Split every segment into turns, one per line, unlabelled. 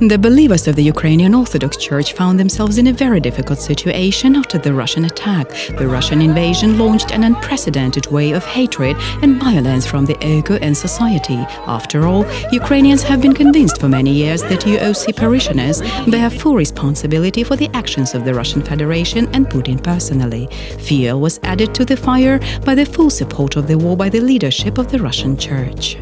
The believers of the Ukrainian Orthodox Church found themselves in a very difficult situation after the Russian attack. The Russian invasion launched an unprecedented wave of hatred and violence from the OKU and society. After all, Ukrainians have been convinced for many years that UOC parishioners bear full responsibility for the actions of the Russian Federation and Putin personally. Fuel was added to the fire by the full support of the war by the leadership of the Russian Church.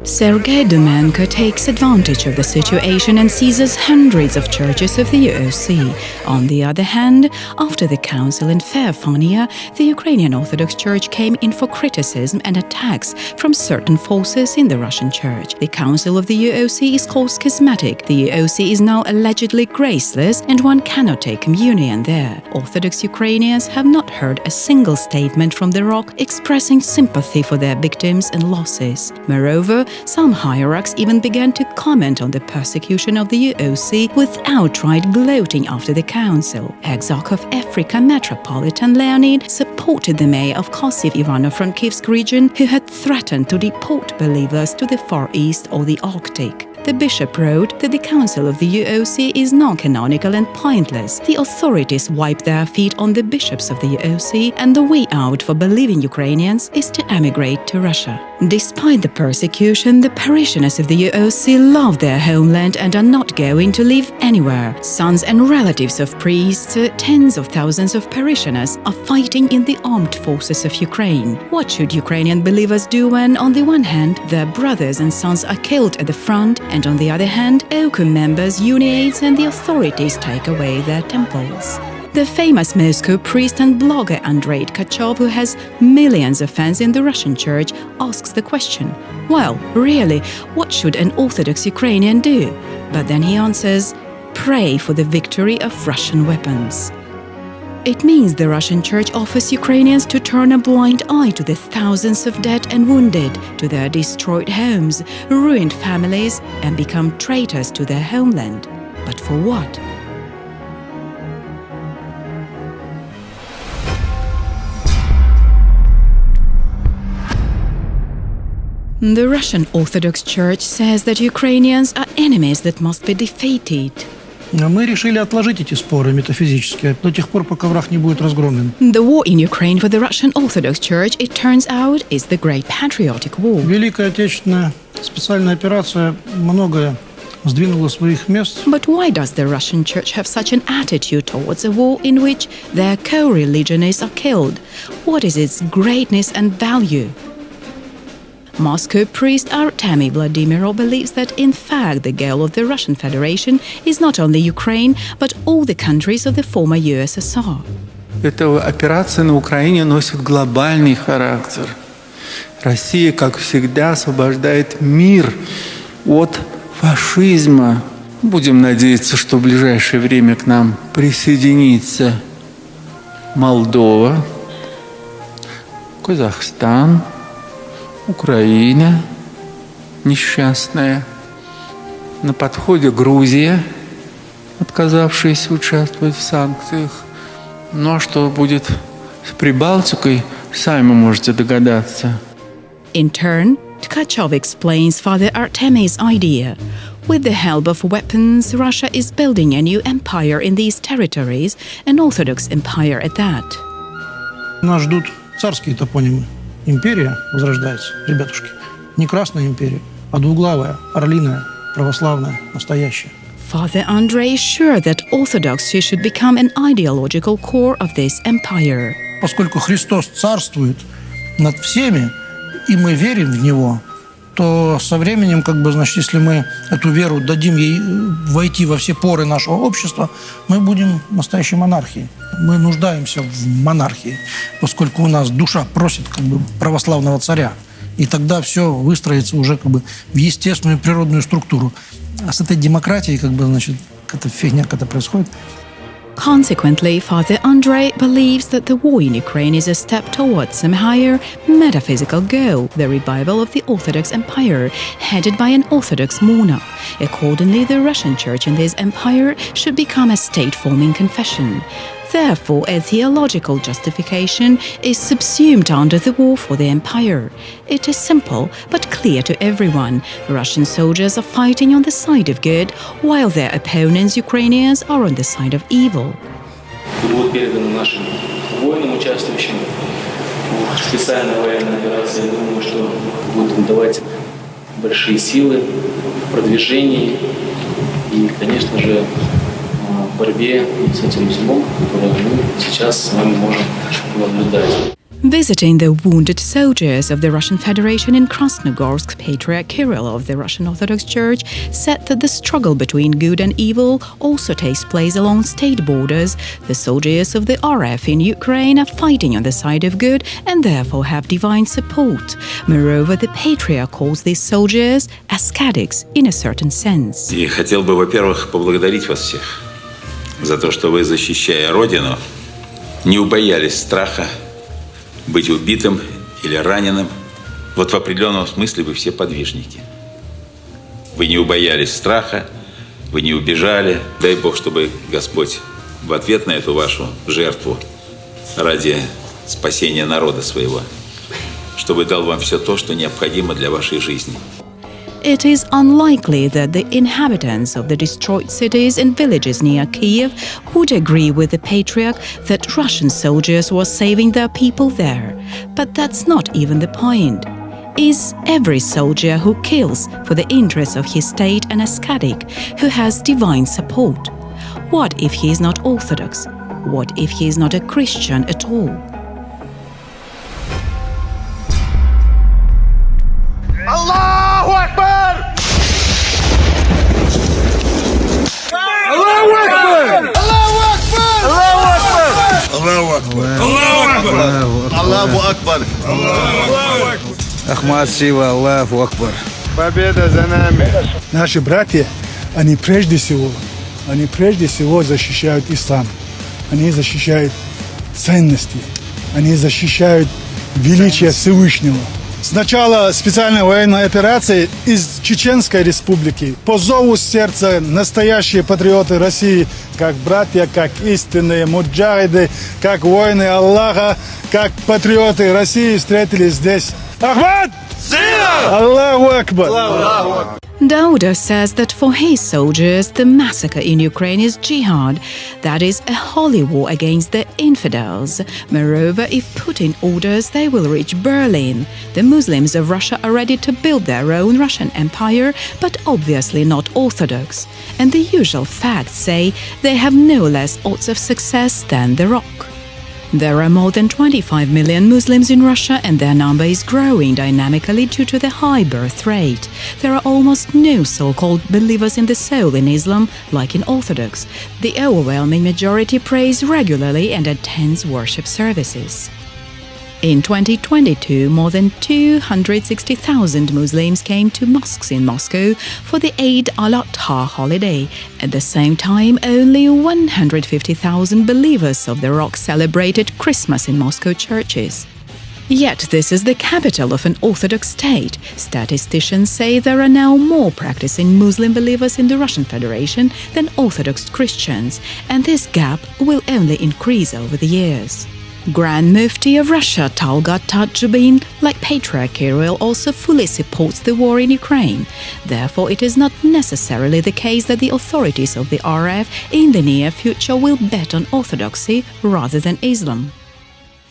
Sergei Domenko takes advantage of the situation and seizes hundreds of churches of the UOC. On the other hand, after the council in Fairfania, the Ukrainian Orthodox Church came in for criticism and attacks from certain forces in the Russian Church. The council of the UOC is called schismatic. The UOC is now allegedly graceless and one cannot take communion there. Orthodox Ukrainians have not heard a single statement from the ROC expressing sympathy for their victims and losses. Moreover, some hierarchs even began to comment on the persecution of the UOC with outright gloating after the council. Exarch of Africa Metropolitan Leonid supported the mayor of Kharkiv Ivano-Frankivsk region who had threatened to deport believers to the Far East or the Arctic. The bishop wrote that the council of the UOC is non-canonical and pointless. The authorities wipe their feet on the bishops of the UOC, and the way out for believing Ukrainians is to emigrate to Russia. Despite the persecution, the parishioners of the UOC love their homeland and are not going to live anywhere. Sons and relatives of priests, tens of thousands of parishioners are fighting in the armed forces of Ukraine. What should Ukrainian believers do when, on the one hand, their brothers and sons are killed at the front, and on the other hand, OKU members uniate and the authorities take away their temples? The famous Moscow priest and blogger Andrei Tkachov, who has millions of fans in the Russian Church, asks the question, well, really, what should an Orthodox Ukrainian do? But then he answers, pray for the victory of Russian weapons. It means the Russian Church offers Ukrainians to turn a blind eye to the thousands of dead and wounded, to their destroyed homes, ruined families, and become traitors to their homeland. But for what? The Russian Orthodox Church says that Ukrainians are enemies that must be defeated.
Мы решили отложить эти споры метафизические до тех пор, пока враг не будет разгромлен.
The war in Ukraine for the Russian Orthodox Church, it turns out, is the Great Patriotic War.
Великая Отечественная специальная операция многое сдвинула с своих мест.
But why does the Russian Church have such an attitude towards a war in which their co-religionists are killed? What is its greatness and value? Moscow priest Artemy Vladimiro believes that, in fact, the goal of the Russian Federation is not only Ukraine, but all the countries of the former USSR.
Эта операция на Украине носит глобальный характер. Россия, как всегда, освобождает мир от фашизма. Будем надеяться, что в ближайшее время к нам присоединится Молдова, Казахстан, Украина несчастная, на подходе Грузия, отказавшаяся участвовать в санкциях. Ну а что будет с Прибалтикой, сами можете догадаться.
In turn, Tkachov explains Father Artemy's idea. With the help of weapons, Russia is building a new empire in these territories, an Orthodox Empire at that.
Нас ждут царские топонимы. Империя возрождается, ребятушки. Не Красная империя, а двуглавая, орлиная, православная, настоящая.
Father Andrei is sure that orthodoxy should become an ideological core of this empire.
Поскольку Христос царствует над всеми, и мы верим в Него, то со временем, если мы эту веру дадим ей войти во все поры нашего общества, мы будем настоящей монархией. Мы нуждаемся в монархии, поскольку у нас душа просит православного царя. И тогда все выстроится уже в естественную природную структуру. А с этой демократией, эта фигня, когда происходит.
Consequently, Father Andrei believes that the war in Ukraine is a step towards some higher metaphysical goal, the revival of the Orthodox Empire, headed by an Orthodox monarch. Accordingly, the Russian Church in this empire should become a state-forming confession. Therefore, a theological justification is subsumed under the war for the empire. It is simple but clear to everyone. Russian soldiers are fighting on the side of good, while their opponents, Ukrainians, are on the side of evil.
Будут переданы нашим воинам, участвующим в специальной военной операции. Я думаю, что будет им давать большие силы в продвижении и, конечно же, в борьбе с этим злом, которое мы сейчас с вами можем наблюдать.
Visiting the wounded soldiers of the Russian Federation in Krasnogorsk, Patriarch Kirill of the Russian Orthodox Church said that the struggle between good and evil also takes place along state borders. The soldiers of the RF in Ukraine are fighting on the side of good and therefore have divine support. Moreover, the Patriarch calls these soldiers ascetics in a certain sense.
И хотел бы, во-первых, поблагодарить вас всех за то, что вы, защищая Родину, не убоялись страха быть убитым или раненым. Вот в определенном смысле вы все подвижники. Вы не убоялись страха, вы не убежали. Дай Бог, чтобы Господь в ответ на эту вашу жертву ради спасения народа своего, чтобы дал вам все то, что необходимо для вашей жизни.
It is unlikely that the inhabitants of the destroyed cities and villages near Kiev would agree with the Patriarch that Russian soldiers were saving their people there. But that's not even the point. Is every soldier who kills for the interests of his state an ascetic who has divine support? What if he is not Orthodox? What if he is not a Christian at all?
Allahu Akbar! Allahu Akbar! Allahu Akbar! Allahu Akbar! Allahu Akbar! Allahu Akbar!
Ахмад Сива, Аллаху Акбар.
Победа за нами!
Наши братья, они прежде всего защищают ислам. Они защищают ценности. Они защищают величие Всевышнего. С начала специальной военной операции из Чеченской республики по зову сердца настоящие патриоты России, как братья, как истинные муджахиды, как воины Аллаха, как патриоты России встретились здесь. Ахмад! Аллаху Акбар!
Dauda says that for his soldiers, the massacre in Ukraine is jihad, that is, a holy war against the infidels. Moreover, if Putin orders, they will reach Berlin. The Muslims of Russia are ready to build their own Russian empire, but obviously not Orthodox. And the usual facts say they have no less odds of success than the Rock. There are more than 25 million Muslims in Russia, and their number is growing dynamically due to the high birth rate. There are almost no so-called believers in the soul in Islam, like in Orthodox. The overwhelming majority prays regularly and attends worship services. In 2022, more than 260,000 Muslims came to mosques in Moscow for the Eid al-Adha holiday. At the same time, only 150,000 believers of the Rock celebrated Christmas in Moscow churches. Yet this is the capital of an Orthodox state. Statisticians say there are now more practicing Muslim believers in the Russian Federation than Orthodox Christians, and this gap will only increase over the years. Grand Mufti of Russia Talgat Tajubin, like Patriarch Kirill, also fully supports the war in Ukraine. Therefore, it is not necessarily the case that the authorities of the RF in the near future will bet on orthodoxy rather than Islam.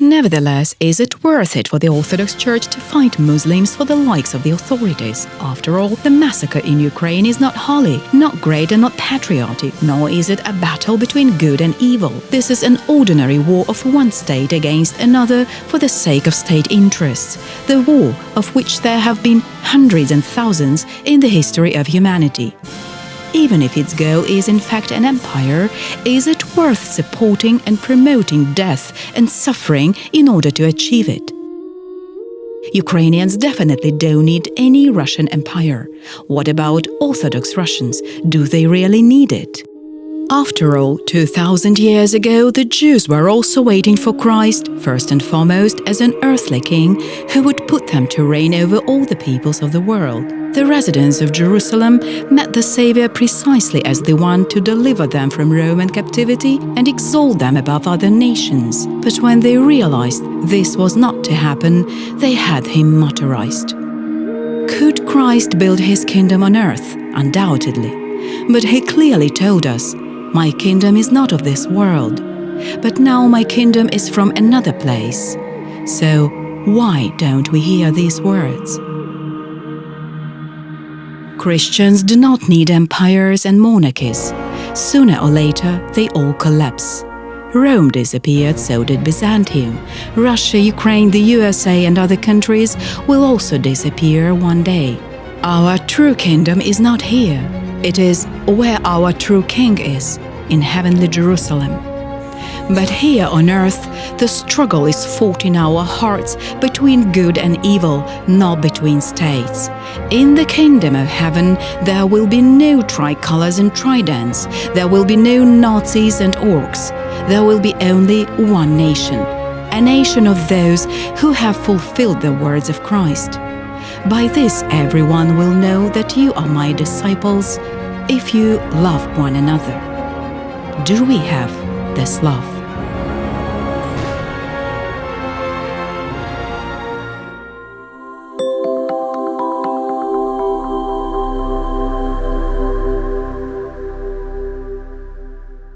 Nevertheless, is it worth it for the Orthodox Church to fight Muslims for the likes of the authorities? After all, the massacre in Ukraine is not holy, not great and not patriotic, nor is it a battle between good and evil. This is an ordinary war of one state against another for the sake of state interests, the war of which there have been hundreds and thousands in the history of humanity. Even if its goal is in fact an empire, is it worth supporting and promoting death and suffering in order to achieve it? Ukrainians definitely don't need any Russian empire. What about Orthodox Russians? Do they really need it? After all, 2,000 years ago, the Jews were also waiting for Christ, first and foremost, as an earthly king who would put them to reign over all the peoples of the world. The residents of Jerusalem met the Savior precisely as the one to deliver them from Roman captivity and exalt them above other nations. But when they realized this was not to happen, they had him martyrized. Could Christ build his kingdom on earth? Undoubtedly. But he clearly told us, "My kingdom is not of this world, but now my kingdom is from another place." So why don't we hear these words? Christians do not need empires and monarchies. Sooner or later, they all collapse. Rome disappeared, so did Byzantium. Russia, Ukraine, the USA and other countries will also disappear one day. Our true kingdom is not here. It is where our true king is, in heavenly Jerusalem. But here on earth, the struggle is fought in our hearts between good and evil, not between states. In the kingdom of heaven, there will be no tricolors and tridents. There will be no Nazis and orcs. There will be only one nation, a nation of those who have fulfilled the words of Christ. By this everyone will know that you are my disciples if you love one another. Do we have this love?